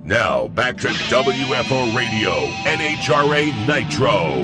Now, back to WFO Radio, NHRA Nitro.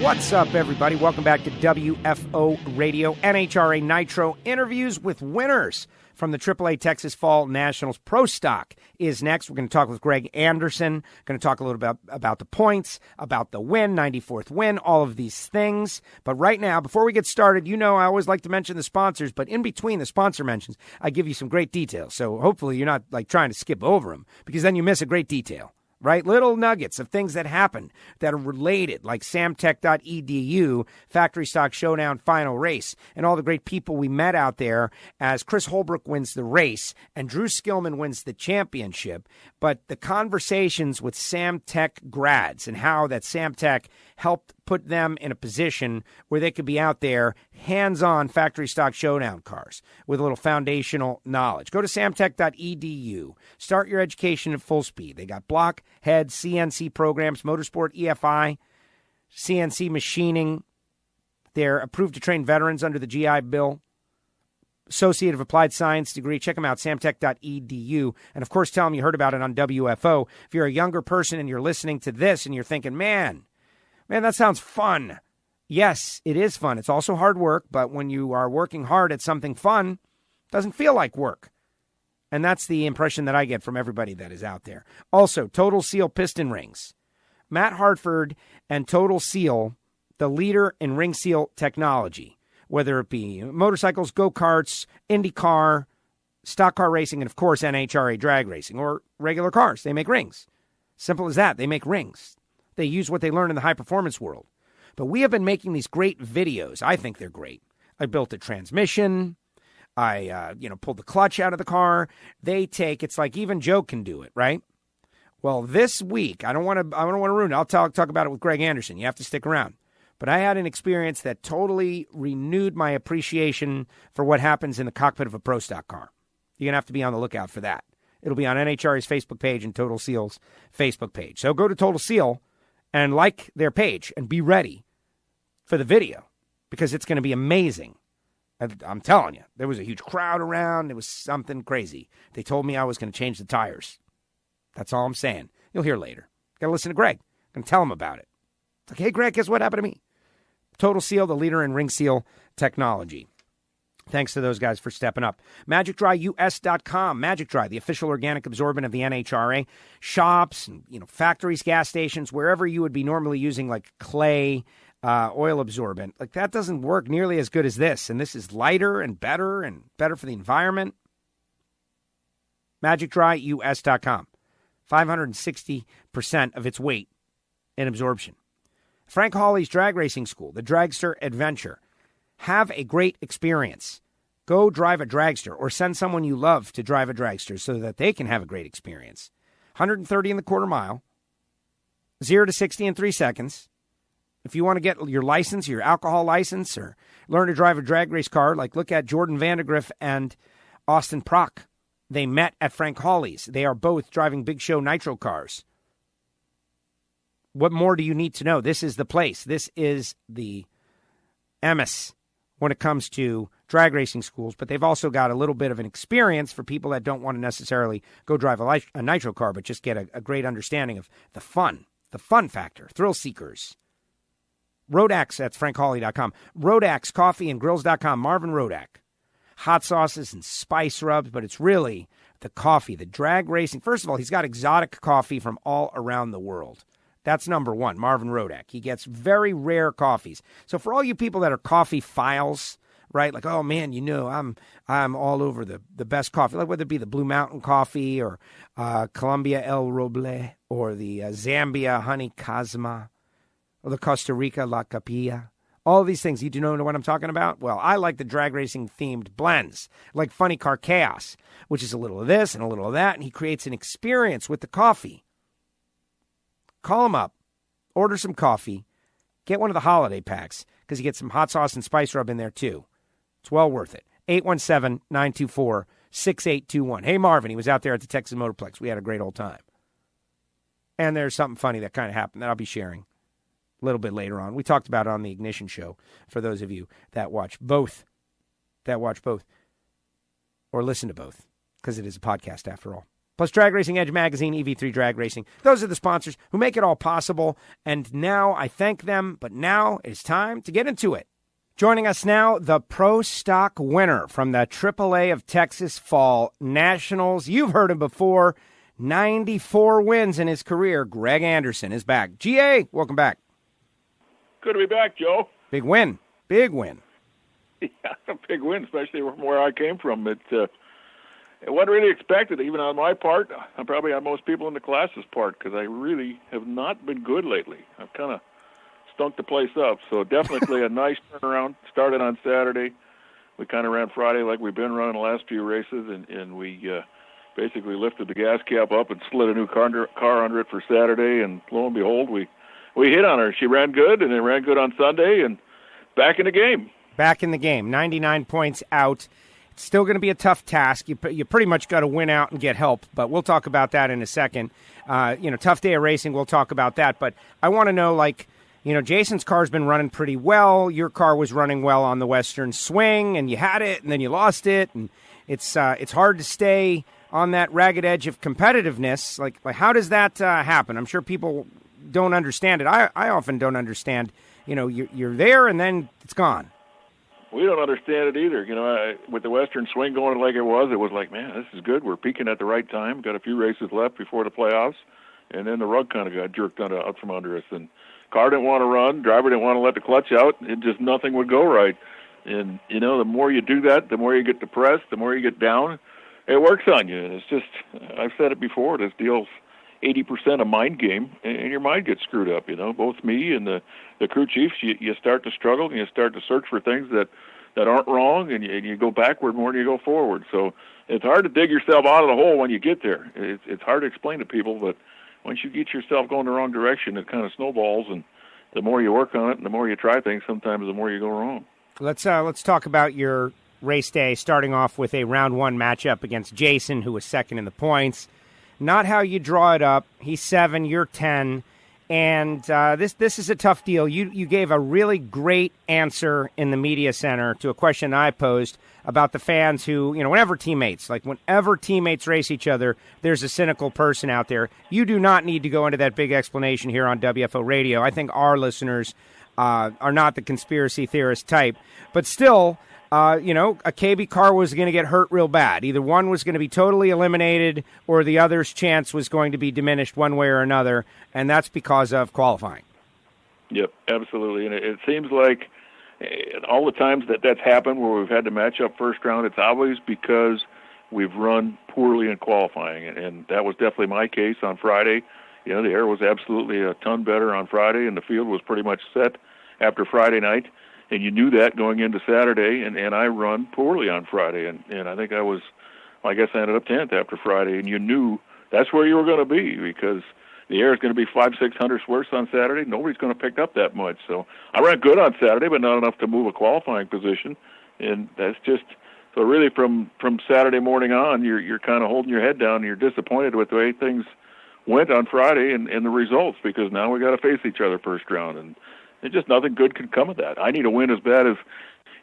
What's up, everybody? Welcome back to WFO Radio, NHRA Nitro. Interviews with winners from the AAA Texas FallNationals. Pro Stock is next. We're going to talk with Greg Anderson. Going to talk a little bit about the points, about the win, 94th win, all of these things. But right now, before we get started, you know I always like to mention the sponsors, but in between the sponsor mentions, I give you some great details. So hopefully you're not like trying to skip over them, because then you miss a great detail. Right? Little nuggets of things that happen that are related, like samtech.edu, Factory Stock Showdown Final Race, and all the great people we met out there as Chris Holbrook wins the race and Drew Skillman wins the championship. But the conversations with Samtech grads and how that Samtech helped put them in a position where they could be out there hands-on Factory Stock Showdown cars with a little foundational knowledge. Go to samtech.edu. Start your education at full speed. They got block, head, CNC programs, motorsport, EFI, CNC machining. They're approved to train veterans under the GI Bill. Associate of Applied Science degree. Check them out, samtech.edu. And, of course, tell them you heard about it on WFO. If you're a younger person and you're listening to this and you're thinking, man, that sounds fun. Yes, it is fun. It's also hard work, but when you are working hard at something fun, it doesn't feel like work. And that's the impression that I get from everybody that is out there. Also, Total Seal piston rings. Matt Hartford and Total Seal, the leader in ring seal technology, whether it be motorcycles, go-karts, IndyCar, stock car racing, and, of course, NHRA drag racing, or regular cars. They make rings. Simple as that. They make rings. They use what they learn in the high-performance world. But we have been making these great videos. I think they're great. I built a transmission. I pulled the clutch out of the car. It's like even Joe can do it, right? Well, this week, I don't want to ruin it. I'll talk about it with Greg Anderson. You have to stick around. But I had an experience that totally renewed my appreciation for what happens in the cockpit of a Pro Stock car. You're going to have to be on the lookout for that. It'll be on NHRA's Facebook page and Total Seal's Facebook page. So go to Total Seal and like their page and be ready for the video, because it's going to be amazing. I'm telling you, there was a huge crowd around. It was something crazy. They told me I was going to change the tires. That's all I'm saying. You'll hear later. Got to listen to Greg. I'm going to tell him about it. It's like, hey, Greg, guess what happened to me? Total Seal, the leader in ring seal technology. Thanks to those guys for stepping up. MagicDryUS.com. Magic Dry, the official organic absorbent of the NHRA. Shops, and, factories, gas stations, wherever you would be normally using like clay, oil absorbent. Like that doesn't work nearly as good as this. And this is lighter and better for the environment. MagicDryUS.com. 560% of its weight in absorption. Frank Hawley's Drag Racing School, the Dragster Adventure. Have a great experience. Go drive a dragster or send someone you love to drive a dragster so that they can have a great experience. 130 in the quarter mile, 0 to 60 in 3 seconds. If you want to get your license, your alcohol license, or learn to drive a drag race car, like look at Jordan Vandergriff and Austin Prock. They met at Frank Hawley's. They are both driving Big Show Nitro cars. What more do you need to know? This is the place. This is the emis when it comes to drag racing schools, but they've also got a little bit of an experience for people that don't want to necessarily go drive a nitro car, but just get a great understanding of the fun factor, thrill seekers. Rodax, that's frankhawley.com. Rodax, coffeeandgrills.com, Marvin Rodak. Hot sauces and spice rubs, but it's really the coffee, the drag racing. First of all, he's got exotic coffee from all around the world. That's number one, Marvin Rodak. He gets very rare coffees. So for all you people that are coffee files, right? Like, oh man, I'm all over the best coffee, like whether it be the Blue Mountain coffee or Colombia El Roble or the Zambia Honey Casma or the Costa Rica La Capilla. All of these things, you do know what I'm talking about? Well, I like the drag racing themed blends, like Funny Car Chaos, which is a little of this and a little of that, and he creates an experience with the coffee. Call him up, order some coffee, get one of the holiday packs, because you get some hot sauce and spice rub in there too. It's well worth it. 817-924-6821. Hey, Marvin, he was out there at the Texas Motorplex. We had a great old time. And there's something funny that kind of happened that I'll be sharing a little bit later on. We talked about it on the Ignition Show for those of you that watch both, or listen to both, because it is a podcast after all. plus Drag Racing Edge Magazine, EV3 Drag Racing. Those are the sponsors who make it all possible, and now I thank them, but now it's time to get into it. Joining us now, the Pro Stock winner from the AAA of Texas Fall Nationals. You've heard him before. 94 wins in his career. Greg Anderson is back. GA, welcome back. Good to be back, Joe. Big win. Big win. Yeah, a big win, especially from where I came from. It wasn't really expected, even on my part. I'm probably on most people in the class's part, because I really have not been good lately. I've kind of stunk the place up. So definitely a nice turnaround. Started on Saturday. We kind of ran Friday like we've been running the last few races, and we basically lifted the gas cap up and slid a new car under it for Saturday, and lo and behold, we hit on her. She ran good, and then ran good on Sunday, and back in the game. Back in the game. 99 points out. It's still going to be a tough task. You pretty much got to win out and get help, but we'll talk about that in a second. Tough day of racing, we'll talk about that, but I want to know, Jason's car's been running pretty well. Your car was running well on the Western Swing, and you had it, and then you lost it, and it's hard to stay on that ragged edge of competitiveness. Like how does that happen? I'm sure people don't understand it. I often don't understand. You're there, and then it's gone. We don't understand it either. With the Western Swing going like it was like, man, this is good. We're peaking at the right time. Got a few races left before the playoffs, and then the rug kind of got jerked out from under us, and car didn't want to run, driver didn't want to let the clutch out. It just, nothing would go right. And, the more you do that, the more you get depressed, the more you get down, it works on you. And it's just, I've said it before, this deal's 80% a mind game, and your mind gets screwed up. Both me and the crew chiefs, you start to struggle, and you start to search for things that aren't wrong, and you go backward more than you go forward. So it's hard to dig yourself out of the hole when you get there. It's hard to explain to people, but once you get yourself going the wrong direction, it kind of snowballs, and the more you work on it and the more you try things, sometimes the more you go wrong. Let's talk about your race day, starting off with a round one matchup against Jason, who was second in the points. Not how you draw it up. He's 7, you're 10, and this is a tough deal. You gave a really great answer in the media center to a question I posed about the fans who, whenever teammates race each other, there's a cynical person out there. You do not need to go into that big explanation here on WFO Radio. I think our listeners are not the conspiracy theorist type. But still, a KB car was going to get hurt real bad. Either one was going to be totally eliminated or the other's chance was going to be diminished one way or another, and that's because of qualifying. Yep, absolutely. And it seems like all the times that's happened where we've had to match up first round, it's always because we've run poorly in qualifying, and that was definitely my case on Friday. The air was absolutely a ton better on Friday, and the field was pretty much set after Friday night, and you knew that going into Saturday, and I run poorly on Friday, and I think I guess I ended up 10th after Friday, and you knew that's where you were going to be, because the air is going to be 500-600 worse on Saturday. Nobody's going to pick up that much. So I ran good on Saturday, but not enough to move a qualifying position. And that's just, so really from Saturday morning on, you're kind of holding your head down, and you're disappointed with the way things went on Friday and the results, because now we got to face each other first round, and just nothing good could come of that. I need a win as bad as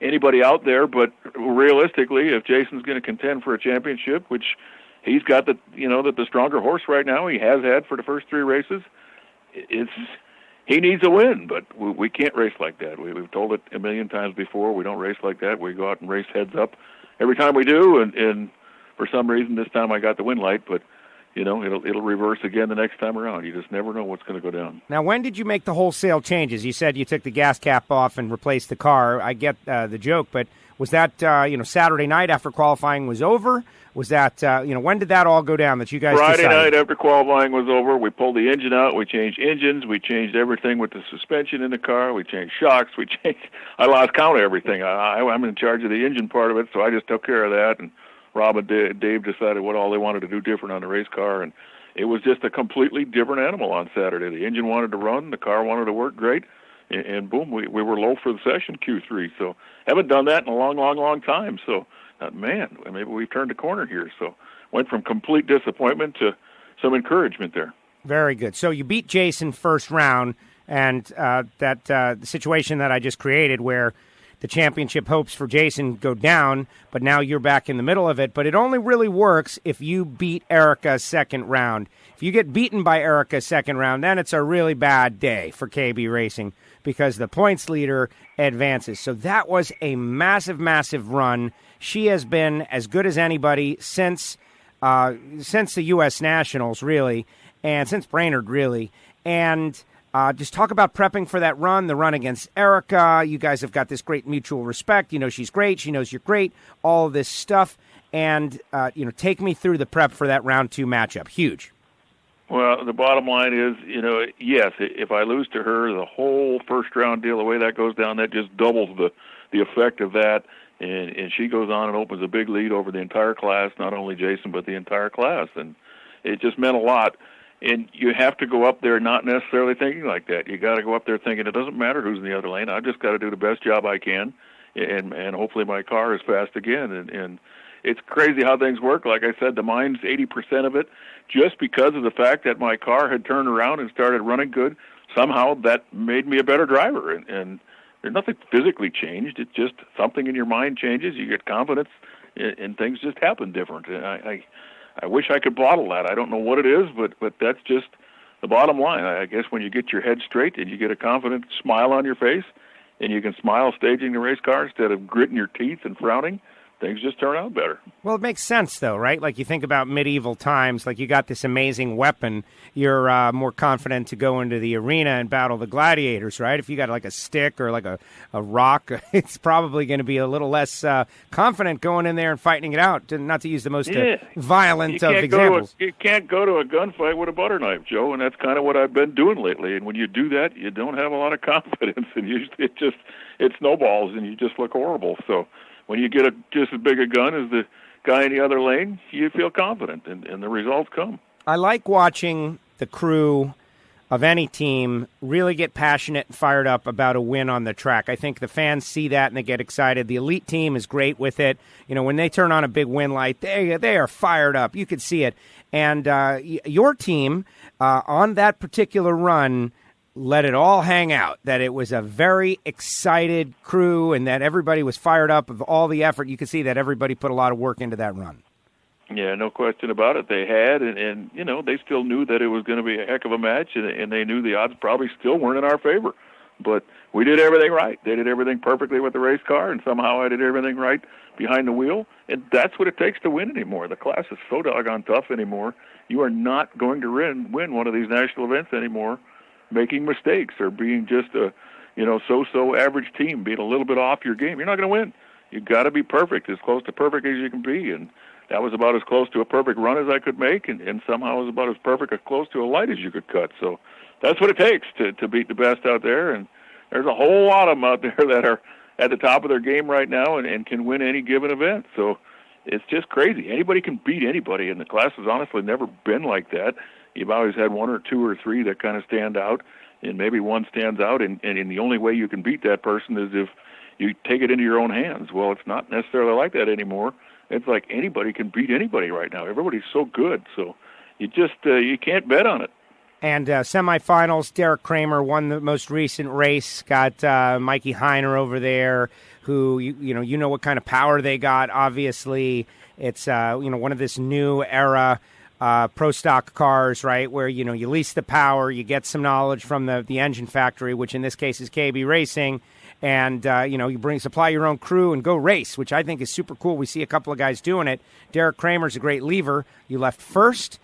anybody out there, but realistically, if Jason's going to contend for a championship, which he's got the stronger horse right now, he has had for the first 3 races, he needs a win, but we can't race like that. We've told it a million times before. We don't race like that. We go out and race heads up every time we do, and for some reason this time I got the win light, but it'll reverse again the next time around. You just never know what's going to go down. Now, when did you make the wholesale changes? You said you took the gas cap off and replaced the car. I get the joke, but was that Saturday night after qualifying was over? Was that when did that all go down that you guys Friday decided? Night after qualifying was over, we pulled the engine out. We changed engines. We changed everything with the suspension in the car. We changed shocks. I lost count of everything. I'm in charge of the engine part of it, so I just took care of that. And Rob and Dave decided what all they wanted to do different on the race car, and it was just a completely different animal on Saturday. The engine wanted to run, the car wanted to work great, and boom, we were low for the session, Q3. So haven't done that in a long, long, long time. So, man, maybe we've turned a corner here. So went from complete disappointment to some encouragement there. Very good. So you beat Jason first round, and the situation that I just created where the championship hopes for Jason go down, but now you're back in the middle of it. But it only really works if you beat Erica second round. If you get beaten by Erica second round, then it's a really bad day for KB Racing because the points leader advances. So that was a massive, massive run. She has been as good as anybody since the U.S. Nationals, really, and since Brainerd, really. And just talk about prepping for that run, the run against Erica. You guys have got this great mutual respect. You know she's great. She knows you're great. All of this stuff. And, take me through the prep for that round 2 matchup. Huge. Well, the bottom line is, yes, if I lose to her, the whole first-round deal, the way that goes down, that just doubles the effect of that. And she goes on and opens a big lead over the entire class, not only Jason, but the entire class. And it just meant a lot. And you have to go up there not necessarily thinking like that. You got to go up there thinking it doesn't matter who's in the other lane. I've just got to do the best job I can, and hopefully my car is fast again. And it's crazy how things work. Like I said, the mine's 80% of it, just because of the fact that my car had turned around and started running good. Somehow that made me a better driver, and there's nothing physically changed. It's just something in your mind changes. You get confidence, and things just happen different. And I wish I could bottle that. I don't know what it is, but that's just the bottom line. I guess when you get your head straight and you get a confident smile on your face, and you can smile staging the race car instead of gritting your teeth and frowning, things just turn out better. Well, it makes sense, though, right? Like you think about medieval times, like you got this amazing weapon. You're more confident to go into the arena and battle the gladiators, right? If you got like a stick or like a rock, it's probably going to be a little less confident going in there and fighting it out, not to use the most violent of examples. You can't go to a gunfight with a butter knife, Joe, and that's kind of what I've been doing lately. And when you do that, you don't have a lot of confidence, and it snowballs, and you just look horrible. So when you get just as big a gun as the guy in the other lane, you feel confident, and the results come. I like watching the crew of any team really get passionate and fired up about a win on the track. I think the fans see that and they get excited. The elite team is great with it. When they turn on a big win light, they are fired up. You could see it. And your team, on that particular run, let it all hang out, that it was a very excited crew and that everybody was fired up of all the effort. You could see that everybody put a lot of work into that run. Yeah, no question about it. They had, and they still knew that it was going to be a heck of a match, and they knew the odds probably still weren't in our favor. But we did everything right. They did everything perfectly with the race car, and somehow I did everything right behind the wheel. And that's what it takes to win anymore. The class is so doggone tough anymore. You are not going to win one of these national events anymore making mistakes or being just a so-so average team, being a little bit off your game. You're not going to win. You've got to be perfect, as close to perfect as you can be. And that was about as close to a perfect run as I could make, and somehow it was about as perfect, as close to a light as you could cut. So that's what it takes to beat the best out there. And there's a whole lot of them out there that are at the top of their game right now and can win any given event. So it's just crazy. Anybody can beat anybody, and the class has honestly never been like that. You've always had one or two or three that kind of stand out, and maybe one stands out, and the only way you can beat that person is if you take it into your own hands. Well, it's not necessarily like that anymore. It's like anybody can beat anybody right now. Everybody's so good, so you just you can't bet on it. And semifinals, Derek Kramer won the most recent race. Got Mikey Heiner over there, who you know what kind of power they got. Obviously, it's one of this new era pro stock cars, right? Where you lease the power, you get some knowledge from the engine factory, which in this case is KB Racing. And, you supply your own crew and go race, which I think is super cool. We see a couple of guys doing it. Derek Kramer's a great lever. You left first.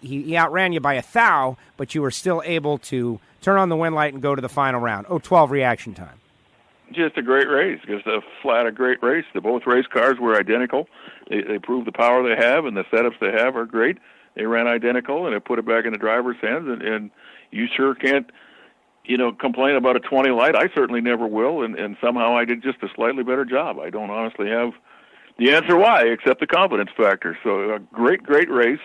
He outran you by 1,000, but you were still able to turn on the win light and go to the final round. 12 reaction time. Just a great race. Just a great race. Both race cars were identical. They proved the power they have, and the setups they have are great. They ran identical, and it put it back in the driver's hands, and you sure can't complain about a 20 light. I certainly never will, and somehow I did just a slightly better job. I don't honestly have the answer why, except the confidence factor. So a great race,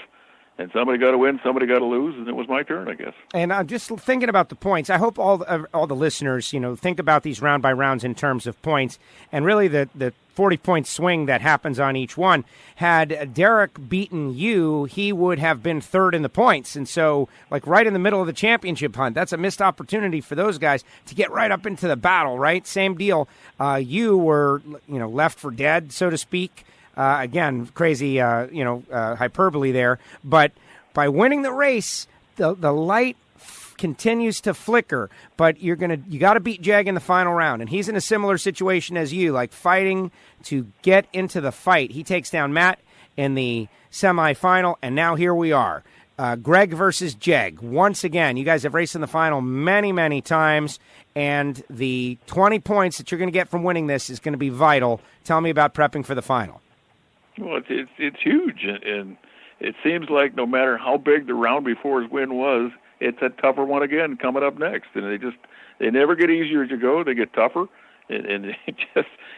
and somebody got to win, somebody got to lose, and it was my turn, I guess. And I'm just thinking about the points. I hope all the listeners, think about these round by rounds in terms of points, and really the 40-point swing that happens on each one. Had Derek beaten you, he would have been third in the points, and so right in the middle of the championship hunt. That's a missed opportunity for those guys to get right up into the battle. Right, same deal. You were left for dead, so to speak. Again, crazy, hyperbole there. But by winning the race, the light continues to flicker. But you got to beat Jag in the final round, and he's in a similar situation as you, fighting to get into the fight. He takes down Matt in the semifinal, and now here we are. Greg versus Jeg. Once again, you guys have raced in the final many, many times, and the 20 points that you're going to get from winning this is going to be vital. Tell me about prepping for the final. Well, it's huge, and it seems like no matter how big the round before's win was, it's a tougher one again coming up next. And they never get easier as you go; they get tougher, and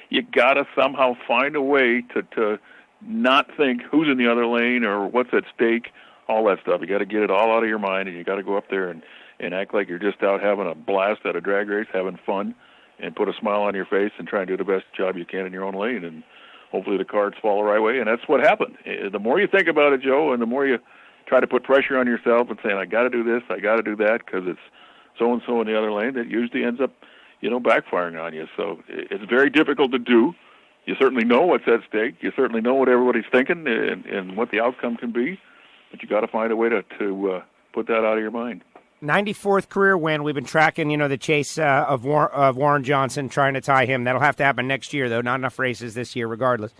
you gotta somehow find a way to not think who's in the other lane or what's at stake, all that stuff. You got to get it all out of your mind, and you got to go up there and act like you're just out having a blast at a drag race, having fun, and put a smile on your face and try and do the best job you can in your own lane. And hopefully the cards fall the right way, and that's what happened. The more you think about it, Joe, and the more you try to put pressure on yourself and saying, I got to do this, I got to do that, because it's so-and-so in the other lane, that usually ends up, backfiring on you. So it's very difficult to do. You certainly know what's at stake. You certainly know what everybody's thinking and what the outcome can be, but you got to find a way to put that out of your mind. 94th career win. We've been tracking, the chase of Warren Johnson, trying to tie him. That'll have to happen next year, though. Not enough races this year, regardless.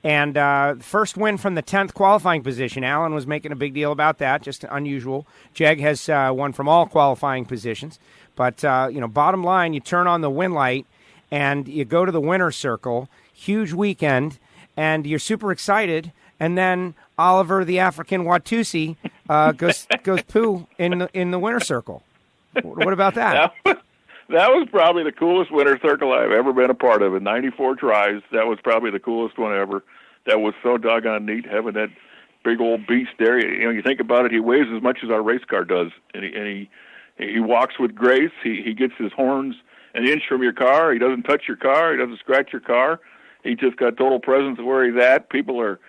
And first win from the 10th qualifying position. Alan was making a big deal about that, just unusual. Jeg has won from all qualifying positions. But, bottom line, you turn on the win light and you go to the winner's circle. Huge weekend, and you're super excited. And then Oliver, the African Watusi, goes poo in the winner's circle. What about that? That was probably the coolest winner's circle I've ever been a part of. In 94 tries, that was probably the coolest one ever. That was so doggone neat, having that big old beast there. You think about it, he weighs as much as our race car does, and he walks with grace. He gets his horns an inch from your car. He doesn't touch your car. He doesn't scratch your car. He just got total presence of where he's at. People are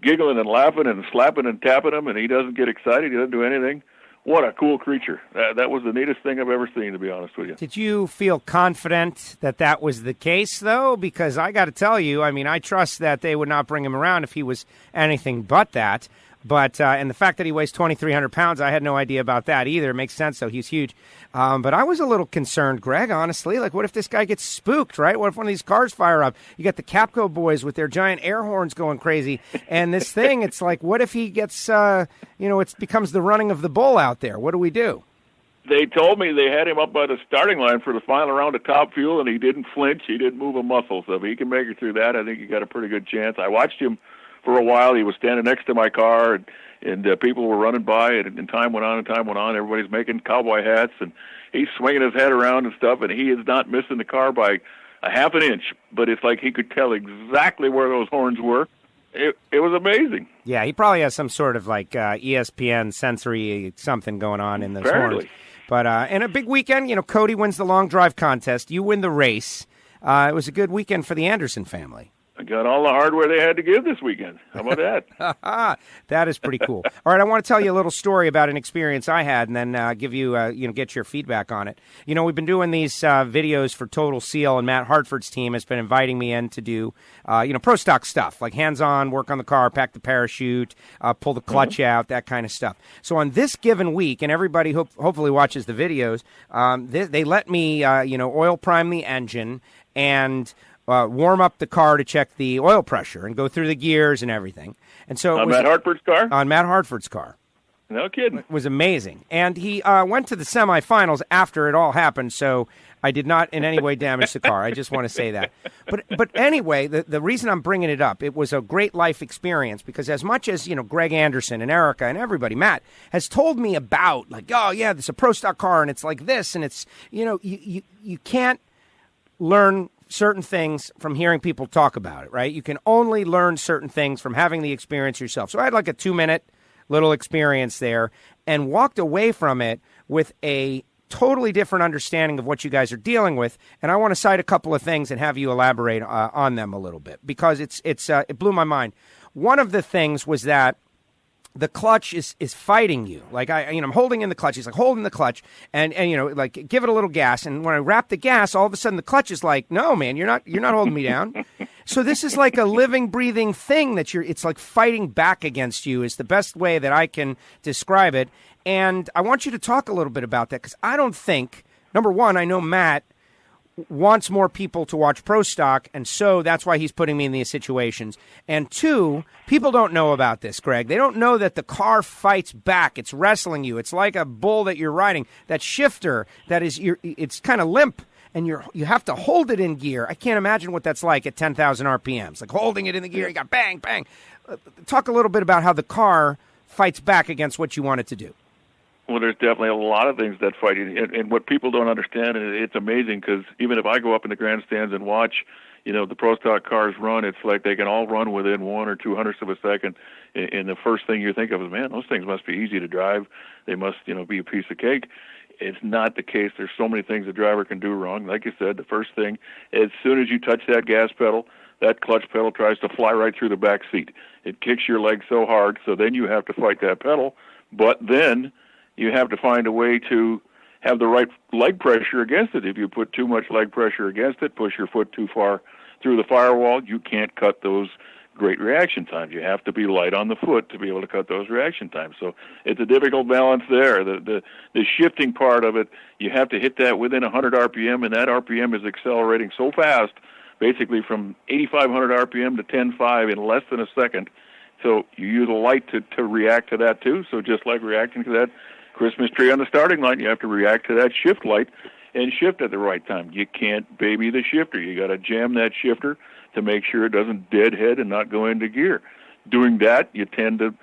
giggling and laughing and slapping and tapping him, and he doesn't get excited. He doesn't do anything. What a cool creature. That was the neatest thing I've ever seen, to be honest with you. Did you feel confident that was the case, though? Because I got to tell you, I trust that they would not bring him around if he was anything but that. But and the fact that he weighs 2,300 pounds, I had no idea about that either. It makes sense, though. He's huge. But I was a little concerned, Greg, honestly. What if this guy gets spooked, right? What if one of these cars fire up? You got the Capco boys with their giant air horns going crazy. And this thing, it's what if he gets, it becomes the running of the bull out there? What do we do? They told me they had him up by the starting line for the final round of Top Fuel, and he didn't flinch. He didn't move a muscle. So if he can make it through that, I think he got a pretty good chance. I watched him for a while. He was standing next to my car, and people were running by, and time went on and time went on. Everybody's making cowboy hats, and he's swinging his head around and stuff, and he is not missing the car by a half an inch. But it's like he could tell exactly where those horns were. It was amazing. Yeah, he probably has some sort of ESPN sensory something going on in those horns. But in a big weekend, Cody wins the long drive contest. You win the race. It was a good weekend for the Anderson family. I got all the hardware they had to give this weekend. How about that? That is pretty cool. All right, I want to tell you a little story about an experience I had, and then give you, get your feedback on it. We've been doing these videos for Total Seal, and Matt Hartford's team has been inviting me in to do, pro stock stuff, like hands-on, work on the car, pack the parachute, pull the clutch out, that kind of stuff. So on this given week, and everybody hopefully watches the videos, they let me, oil prime the engine and warm up the car to check the oil pressure and go through the gears and everything. And so on Matt Hartford's car? On Matt Hartford's car. No kidding. It was amazing. And he went to the semifinals after it all happened, so I did not in any way damage the car. I just want to say that. But anyway, the reason I'm bringing it up, it was a great life experience because as much as, Greg Anderson and Erica and everybody, Matt, has told me about, it's a pro stock car and it's like this and it's, you can't learn certain things from hearing people talk about it, right? You can only learn certain things from having the experience yourself. So I had a 2-minute little experience there, and walked away from it with a totally different understanding of what you guys are dealing with. And I want to cite a couple of things and have you elaborate on them a little bit, because it blew my mind. One of the things was that the clutch is fighting you. Like I'm holding in the clutch. He's like holding the clutch and like give it a little gas. And when I wrap the gas, all of a sudden the clutch is like, no, man, you're not holding me down. So this is like a living, breathing thing it's like fighting back against you is the best way that I can describe it. And I want you to talk a little bit about that, because I don't think, number one, I know Matt wants more people to watch Pro Stock, and so that's why he's putting me in these situations. And two, people don't know about this, Greg. They don't know that the car fights back. It's wrestling you. It's like a bull that you're riding. That shifter, it's kind of limp, and you have to hold it in gear. I can't imagine what that's like at 10,000 RPMs. Like holding it in the gear, you got bang, bang. Talk a little bit about how the car fights back against what you want it to do. Well, there's definitely a lot of things that fight you. And what people don't understand, and it's amazing, because even if I go up in the grandstands and watch, the Pro Stock cars run, it's like they can all run within 1 or 2 hundredths of a second. And the first thing you think of is, man, those things must be easy to drive. They must, be a piece of cake. It's not the case. There's so many things the driver can do wrong. Like you said, the first thing, as soon as you touch that gas pedal, that clutch pedal tries to fly right through the back seat. It kicks your leg so hard, so then you have to fight that pedal. But then you have to find a way to have the right leg pressure against it. If you put too much leg pressure against it, push your foot too far through the firewall, you can't cut those great reaction times. You have to be light on the foot to be able to cut those reaction times. So it's a difficult balance there. The shifting part of it, you have to hit that within 100 RPM, and that RPM is accelerating so fast, basically from 8,500 RPM to 10.5 in less than a second. So you use a light to react to that too. So just like reacting to that Christmas tree on the starting line, you have to react to that shift light and shift at the right time. You can't baby the shifter. You got to jam that shifter to make sure it doesn't deadhead and not go into gear. Doing that, you tend to,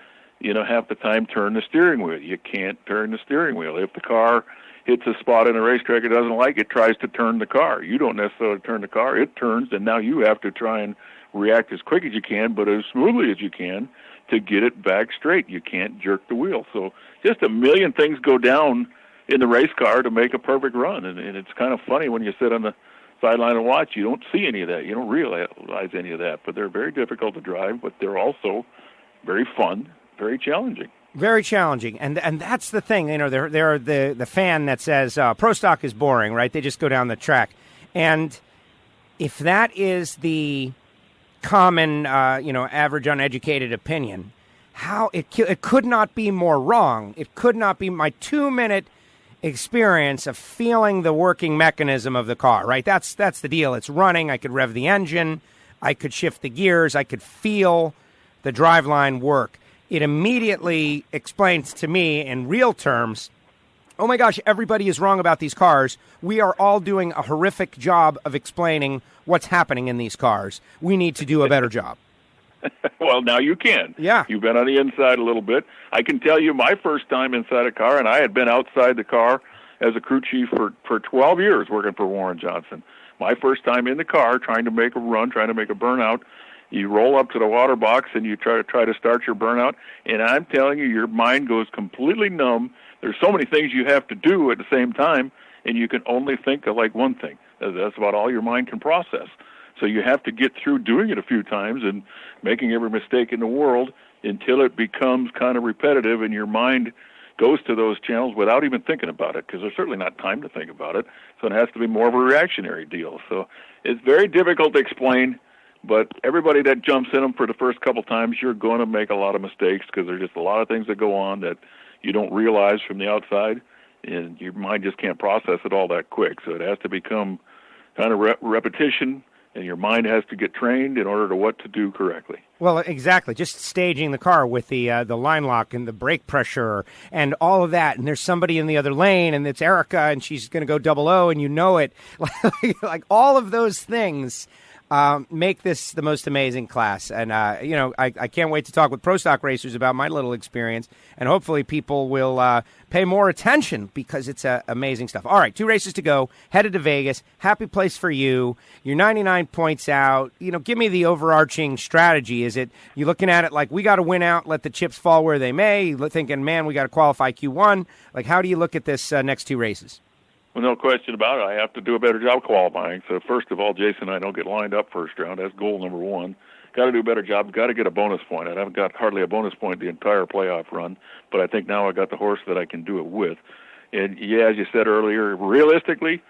half the time turn the steering wheel. You can't turn the steering wheel. If the car hits a spot in a racetrack it doesn't like, it tries to turn the car. You don't necessarily turn the car. It turns, and now you have to try and react as quick as you can, but as smoothly as you can, to get it back straight. You can't jerk the wheel. So just a million things go down in the race car to make a perfect run. And it's kind of funny when you sit on the sideline and watch. You don't see any of that. You don't realize any of that. But they're very difficult to drive, but they're also very fun, very challenging. Very challenging. And that's the thing. They're the fan that says Pro Stock is boring, right? They just go down the track. And if that is the common, average uneducated opinion, how it could not be more wrong. It could not be my 2-minute experience of feeling the working mechanism of the car, right? That's the deal. It's running. I could rev the engine. I could shift the gears. I could feel the driveline work. It immediately explains to me in real terms, oh my gosh, everybody is wrong about these cars. We are all doing a horrific job of explaining what's happening in these cars. We need to do a better job. Well, now you can. Yeah. You've been on the inside a little bit. I can tell you my first time inside a car, and I had been outside the car as a crew chief for 12 years working for Warren Johnson. My first time in the car trying to make a run, trying to make a burnout, you roll up to the water box and you try to start your burnout, and I'm telling you, your mind goes completely numb. There's so many things you have to do at the same time, and you can only think of like one thing. That's about all your mind can process. So you have to get through doing it a few times and making every mistake in the world until it becomes kind of repetitive and your mind goes to those channels without even thinking about it, because there's certainly not time to think about it. So it has to be more of a reactionary deal. So it's very difficult to explain, but everybody that jumps in them for the first couple times, you're going to make a lot of mistakes because there's just a lot of things that go on that you don't realize from the outside, and your mind just can't process it all that quick. So it has to become kind of repetition, and your mind has to get trained in order to what to do correctly. Well, exactly. Just staging the car with the line lock and the brake pressure and all of that. And there's somebody in the other lane, and it's Erica, and she's going to go 00, and you know it. Like all of those things make this the most amazing class. And, I can't wait to talk with pro stock racers about my little experience. And hopefully people will pay more attention because it's amazing stuff. All right, 2 races to go. Headed to Vegas. Happy place for you. You're 99 points out. Give me the overarching strategy. Is it you looking at it like we got to win out, let the chips fall where they may? You thinking, man, we got to qualify Q1? Like, how do you look at this next 2 races? Well, no question about it. I have to do a better job qualifying. So first of all, Jason and I don't get lined up first round. That's goal number 1. Got to do a better job. Got to get a bonus point. I haven't got hardly a bonus point the entire playoff run, but I think now I got the horse that I can do it with. And yeah, as you said earlier, realistically,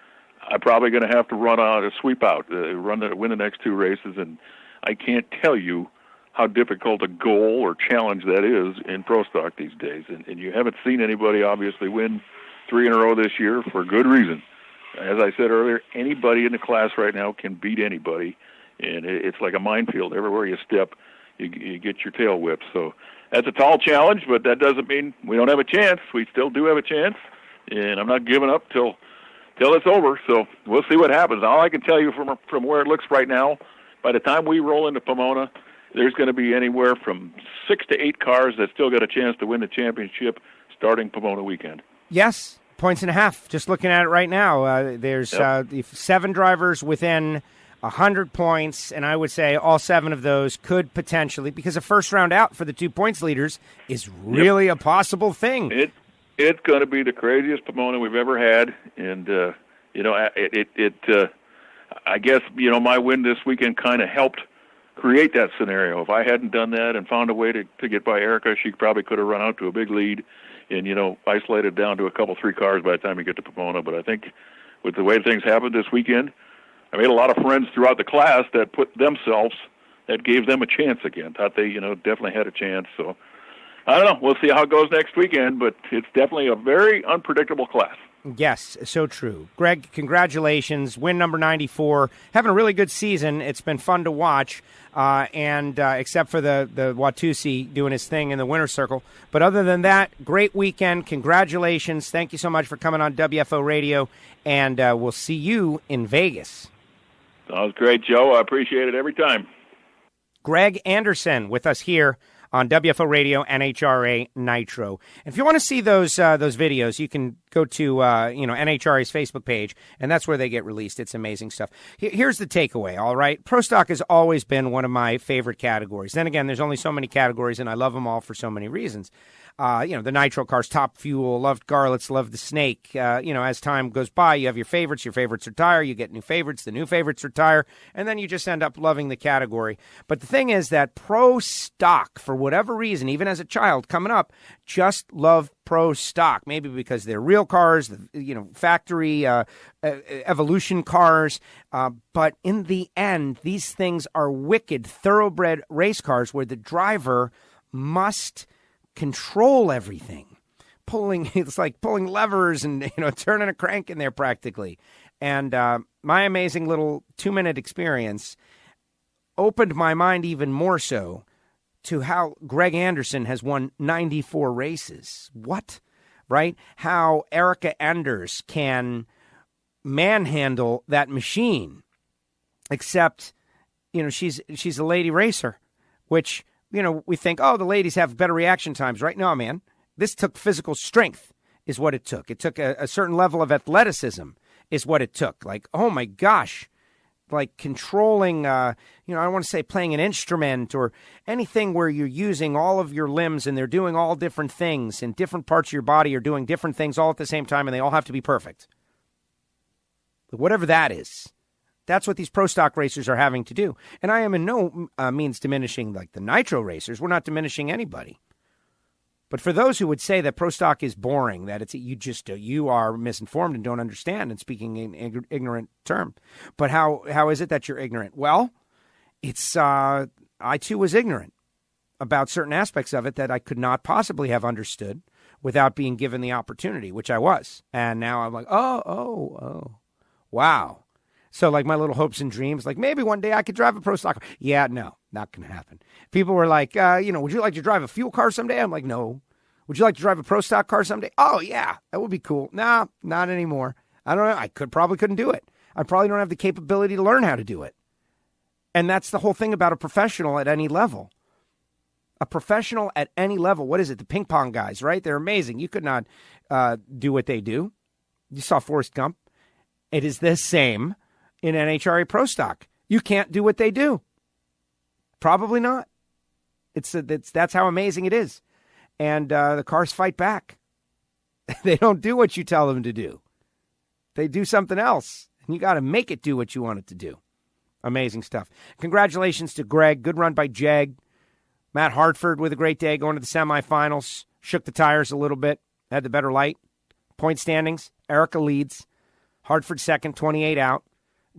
I'm probably going to have to run out a sweep out, win the next 2 races, and I can't tell you how difficult a goal or challenge that is in pro stock these days. And you haven't seen anybody obviously win 3 in a row this year for good reason. As I said earlier, anybody in the class right now can beat anybody, and it's like a minefield. Everywhere you step, you get your tail whipped. So that's a tall challenge, but that doesn't mean we don't have a chance. We still do have a chance, and I'm not giving up till it's over. So we'll see what happens. All I can tell you from where it looks right now, by the time we roll into Pomona, there's going to be anywhere from 6 to 8 cars that still got a chance to win the championship starting Pomona weekend. Yes, 1.5 points. Just looking at it right now, there's 7 drivers within 100 points, and I would say all 7 of those could potentially, because a first round out for the 2 points leaders is really a possible thing. It's going to be the craziest Pomona we've ever had, and I guess my win this weekend kind of helped create that scenario. If I hadn't done that and found a way to get by Erica, she probably could have run out to a big lead and, isolated down to a couple, 3 cars by the time you get to Pomona. But I think with the way things happened this weekend, I made a lot of friends throughout the class that that gave them a chance again. Thought they, definitely had a chance. So I don't know. We'll see how it goes next weekend, but it's definitely a very unpredictable class. Yes, so true. Greg, congratulations. Win number 94. Having a really good season. It's been fun to watch, and except for the Watusi doing his thing in the winner's circle. But other than that, great weekend. Congratulations. Thank you so much for coming on WFO Radio, and we'll see you in Vegas. Sounds great, Joe. I appreciate it every time. Greg Anderson with us here on WFO Radio, NHRA Nitro. And if you want to see those videos, you can go to NHRA's Facebook page, and that's where they get released. It's amazing stuff. Here's the takeaway, all right? Pro stock has always been one of my favorite categories. Then again, there's only so many categories, and I love them all for so many reasons. The nitro cars, Top Fuel, loved Garlits, loved the Snake. As time goes by, you have your favorites retire, you get new favorites, the new favorites retire, and then you just end up loving the category. But the thing is that pro stock, for whatever reason, even as a child coming up, just love pro stock. Maybe because they're real cars, factory evolution cars. But in the end, these things are wicked, thoroughbred race cars where the driver must control everything. It's like pulling levers and turning a crank in there practically. And my amazing little 2-minute experience opened my mind even more so to how Greg Anderson has won 94 races. What? Right? How Erica Enders can manhandle that machine. Except, she's a lady racer, which we think, the ladies have better reaction times, right? No, man. This took physical strength is what it took. It took a certain level of athleticism is what it took. Like, oh, my gosh. Like controlling, I don't want to say playing an instrument or anything where you're using all of your limbs and they're doing all different things and different parts of your body are doing different things all at the same time and they all have to be perfect. Whatever that is. That's what these pro stock racers are having to do. And I am in no means diminishing like the nitro racers. We're not diminishing anybody. But for those who would say that pro stock is boring, that it's you are misinformed and don't understand and speaking in ignorant term. But how is it that you're ignorant? Well, it's I too was ignorant about certain aspects of it that I could not possibly have understood without being given the opportunity, which I was. And now I'm like, oh, wow. So like my little hopes and dreams, like maybe one day I could drive a pro stock car. Yeah, no, not going to happen. People were like, would you like to drive a fuel car someday? I'm like, no. Would you like to drive a pro stock car someday? Oh, yeah, that would be cool. Nah, not anymore. I don't know. I probably couldn't do it. I probably don't have the capability to learn how to do it. And that's the whole thing about a professional at any level. A professional at any level. What is it? The ping pong guys, right? They're amazing. You could not do what they do. You saw Forrest Gump. It is the same in NHRA Pro Stock. You can't do what they do. Probably not. That's how amazing it is. And the cars fight back. They don't do what you tell them to do. They do something else. And you got to make it do what you want it to do. Amazing stuff. Congratulations to Greg. Good run by Jeg. Matt Hartford with a great day going to the semifinals. Shook the tires a little bit. Had the better light. Point standings. Erica leads. Hartford second, 28 out.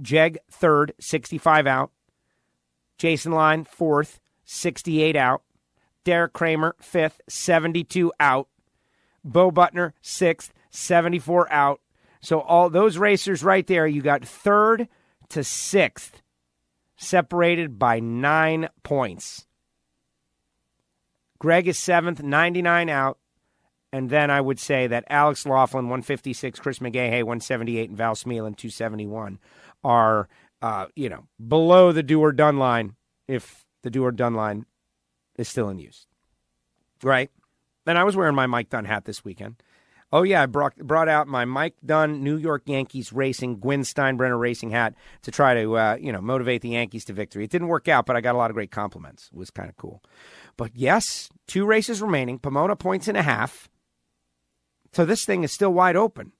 Jeg third, 65 out. Jason Line fourth, 68 out. Derek Kramer fifth, 72 out. Bo Butner sixth, 74 out. So all those racers right there, you got third to sixth, separated by 9 points. Greg is seventh, 99 out. And then I would say that Alex Laughlin, 156, Chris McGahey, 178, and Val Smealan, 271, are, below the do-or-done line, if the do-or-done line is still in use. Right? And I was wearing my Mike Dunn hat this weekend. Oh, yeah, I brought out my Mike Dunn New York Yankees Racing, Gwynn Steinbrenner Racing hat to try to, motivate the Yankees to victory. It didn't work out, but I got a lot of great compliments. It was kind of cool. But, yes, 2 races remaining. Pomona points and a half. So this thing is still wide open.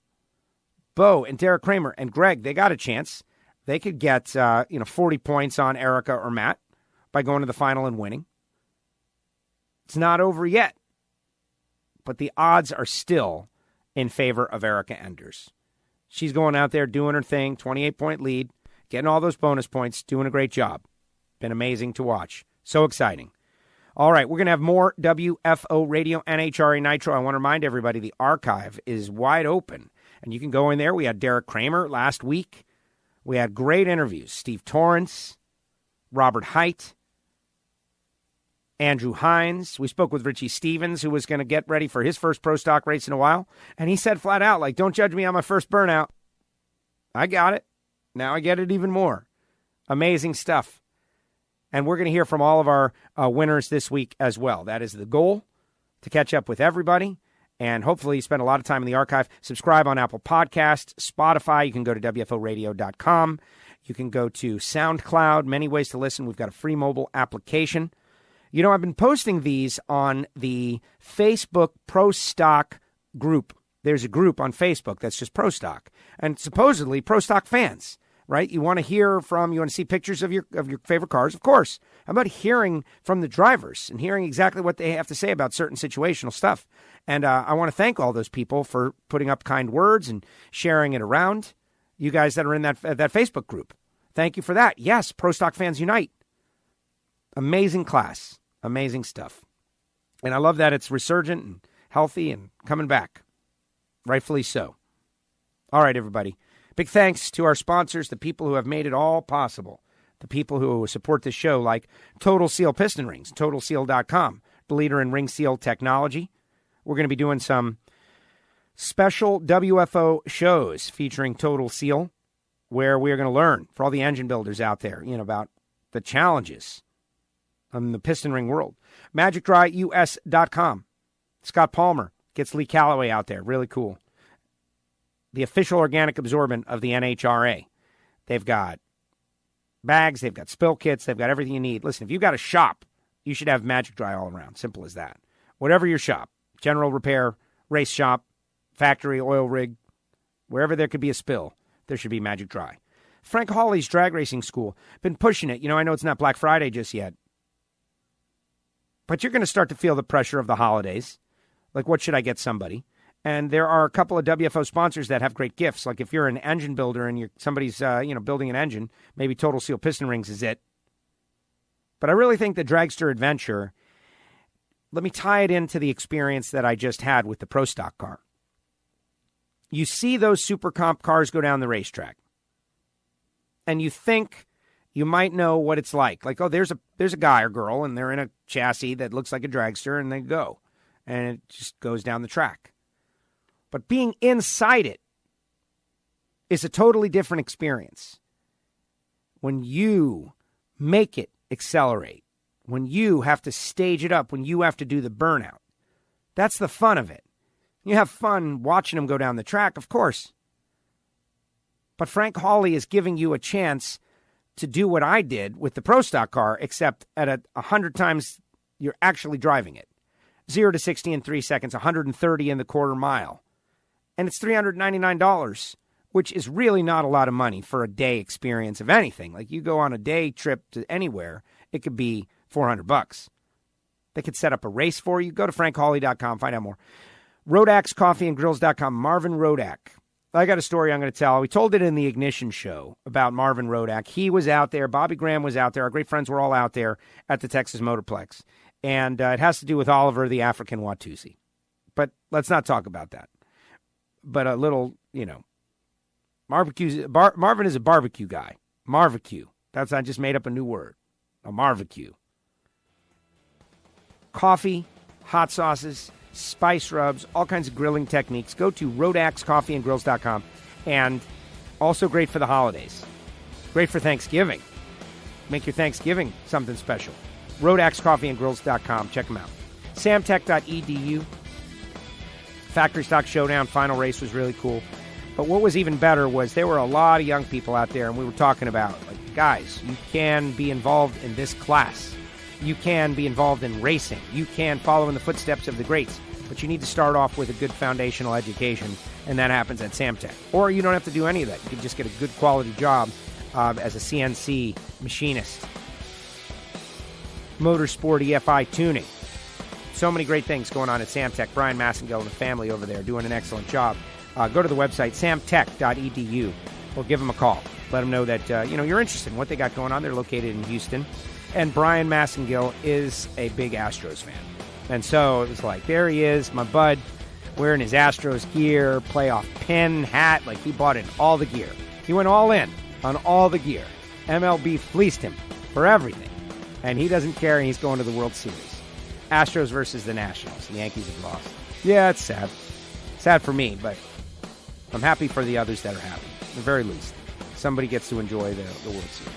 Bo and Derek Kramer and Greg, they got a chance. They could get, 40 points on Erica or Matt by going to the final and winning. It's not over yet. But the odds are still in favor of Erica Enders. She's going out there doing her thing, 28-point lead, getting all those bonus points, doing a great job. Been amazing to watch. So exciting. All right, we're going to have more WFO Radio NHRA Nitro. I want to remind everybody the archive is wide open, and you can go in there. We had Derek Kramer last week. We had great interviews. Steve Torrance, Robert Height, Andrew Hines. We spoke with Richie Stevens, who was going to get ready for his first pro stock race in a while, and he said flat out, don't judge me on my first burnout. I got it. Now I get it even more. Amazing stuff. And we're going to hear from all of our winners this week as well. That is the goal, to catch up with everybody. And hopefully you spend a lot of time in the archive. Subscribe on Apple Podcasts, Spotify. You can go to WFOradio.com. You can go to SoundCloud. Many ways to listen. We've got a free mobile application. I've been posting these on the Facebook Pro Stock group. There's a group on Facebook that's just Pro Stock. And supposedly Pro Stock fans. Right? You want to see pictures of your favorite cars, of course. How about hearing from the drivers and hearing exactly what they have to say about certain situational stuff? And I want to thank all those people for putting up kind words and sharing it around. You guys that are in that Facebook group, thank you for that. Yes, Pro Stock Fans Unite. Amazing class. Amazing stuff. And I love that it's resurgent and healthy and coming back. Rightfully so. All right, everybody. Big thanks to our sponsors, the people who have made it all possible, the people who support this show, like Total Seal Piston Rings, TotalSeal.com, the leader in ring seal technology. We're going to be doing some special WFO shows featuring Total Seal, where we are going to learn, for all the engine builders out there, about the challenges in the piston ring world. MagicDryUS.com. Scott Palmer gets Lee Calloway out there. Really cool. The official organic absorbent of the NHRA. They've got bags, they've got spill kits, they've got everything you need. Listen, if you've got a shop, you should have Magic Dry all around. Simple as that. Whatever your shop, general repair, race shop, factory, oil rig, wherever there could be a spill, there should be Magic Dry. Frank Hawley's Drag Racing School. Been pushing it. I know it's not Black Friday just yet. But you're going to start to feel the pressure of the holidays. Like, what should I get somebody? And there are a couple of WFO sponsors that have great gifts. Like if you're an engine builder and somebody's building an engine, maybe Total Seal Piston Rings is it. But I really think the Dragster Adventure, let me tie it into the experience that I just had with the Pro Stock car. You see those super comp cars go down the racetrack, and you think you might know what it's like. Like, oh, there's a guy or girl, and they're in a chassis that looks like a dragster, and they go. And it just goes down the track. But being inside it is a totally different experience. When you Make it accelerate. When you have to stage it up, when you have to do the burnout. That's the fun of it. You have fun watching them go down the track, of course. But Frank Hawley is giving you a chance to do what I did with the Pro Stock car, except at 100 times you're actually driving it. 0 to 60 in 3 seconds, 130 in the quarter mile. And it's $399, which is really not a lot of money for a day experience of anything. Like, you go on a day trip to anywhere, it could be $400. They could set up a race for you. Go to frankhawley.com, find out more. RodaxCoffeeandGrills.com, Marvin Rodak. I got a story I'm going to tell. We told it in the Ignition show about Marvin Rodak. He was out there. Bobby Graham was out there. Our great friends were all out there at the Texas Motorplex. And it has to do with Oliver, the African Watusi. But let's not talk about that. But a little, Marvin is a barbecue guy. Marvecue. I just made up a new word. A Marvecue. Coffee, hot sauces, spice rubs, all kinds of grilling techniques. Go to RodaxCoffeeandGrills.com. And also great for the holidays. Great for Thanksgiving. Make your Thanksgiving something special. RodaxCoffeeandGrills.com. Check them out. Samtech.edu. Factory Stock Showdown final race was really cool. But what was even better was there were a lot of young people out there, and we were talking about, like, guys, you can be involved in this class. You can be involved in racing. You can follow in the footsteps of the greats. But you need to start off with a good foundational education, and that happens at Samtech. Or you don't have to do any of that. You can just get a good quality job as a CNC machinist. Motorsport EFI tuning. So many great things going on at Samtech. Brian Massengill and the family over there doing an excellent job. Go to the website, samtech.edu, or give them a call. Let them know that you're interested in what they got going on. They're located in Houston. And Brian Massengill is a big Astros fan. And so it was like, there he is, my bud, wearing his Astros gear, playoff pin, hat. Like, he bought in all the gear. He went all in on all the gear. MLB fleeced him for everything. And he doesn't care, and he's going to the World Series. Astros versus the Nationals. The Yankees have lost. Yeah, it's sad. Sad for me, but I'm happy for the others that are happy. At the very least, somebody gets to enjoy the World Series.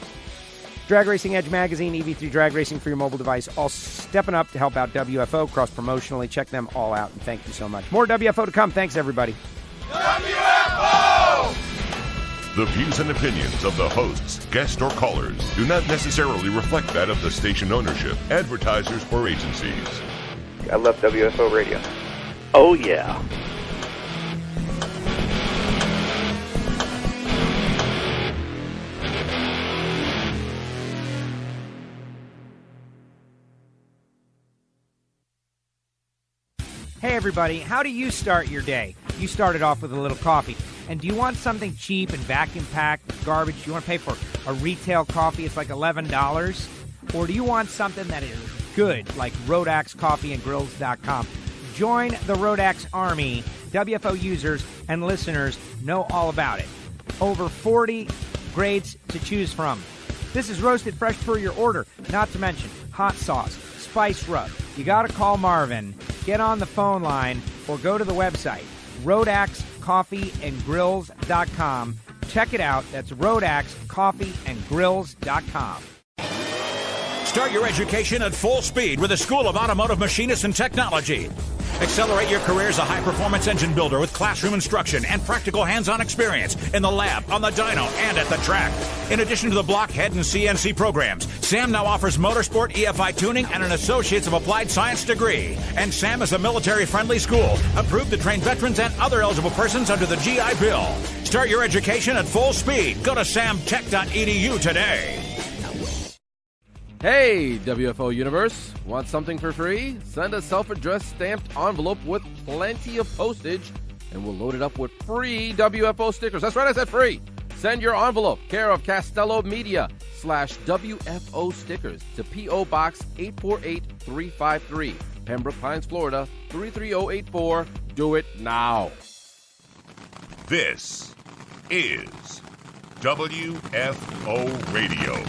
Drag Racing Edge Magazine, EV3 Drag Racing for your mobile device, all stepping up to help out WFO cross-promotionally. Check them all out, and thank you so much. More WFO to come. Thanks, everybody. WFO! The views and opinions of the hosts, guests, or callers do not necessarily reflect that of the station ownership, advertisers, or agencies. I love WFO radio. Oh, yeah. Hey, everybody, how do you start your day? You started off with a little coffee. And do you want something cheap and vacuum-packed garbage? Do you want to pay for a retail coffee? It's like $11. Or do you want something that is good, like RodaxCoffeeandGrills.com? Join the Rodax Army. WFO users and listeners know all about it. Over 40 grades to choose from. This is roasted fresh per your order, not to mention hot sauce, spice rub. You got to call Marvin, get on the phone line, or go to the website, RodaxCoffeeandGrills.com. Check it out. That's RodaxCoffeeandGrills.com. Start your education at full speed with the School of Automotive Machinists and Technology. Accelerate your career as a high-performance engine builder with classroom instruction and practical hands-on experience in the lab, on the dyno, and at the track. In addition to the block, head, and CNC programs, SAM now offers motorsport, EFI tuning, and an Associates of Applied Science degree. And SAM is a military-friendly school, approved to train veterans and other eligible persons under the GI Bill. Start your education at full speed. Go to samtech.edu today. Hey, WFO Universe. Want something for free? Send a self-addressed stamped envelope with plenty of postage, and we'll load it up with free WFO stickers. That's right, I said free. Send your envelope, care of Castello Media /WFO stickers to P.O. Box 848353, Pembroke Pines, Florida 33084. Do it now. This is WFO Radio.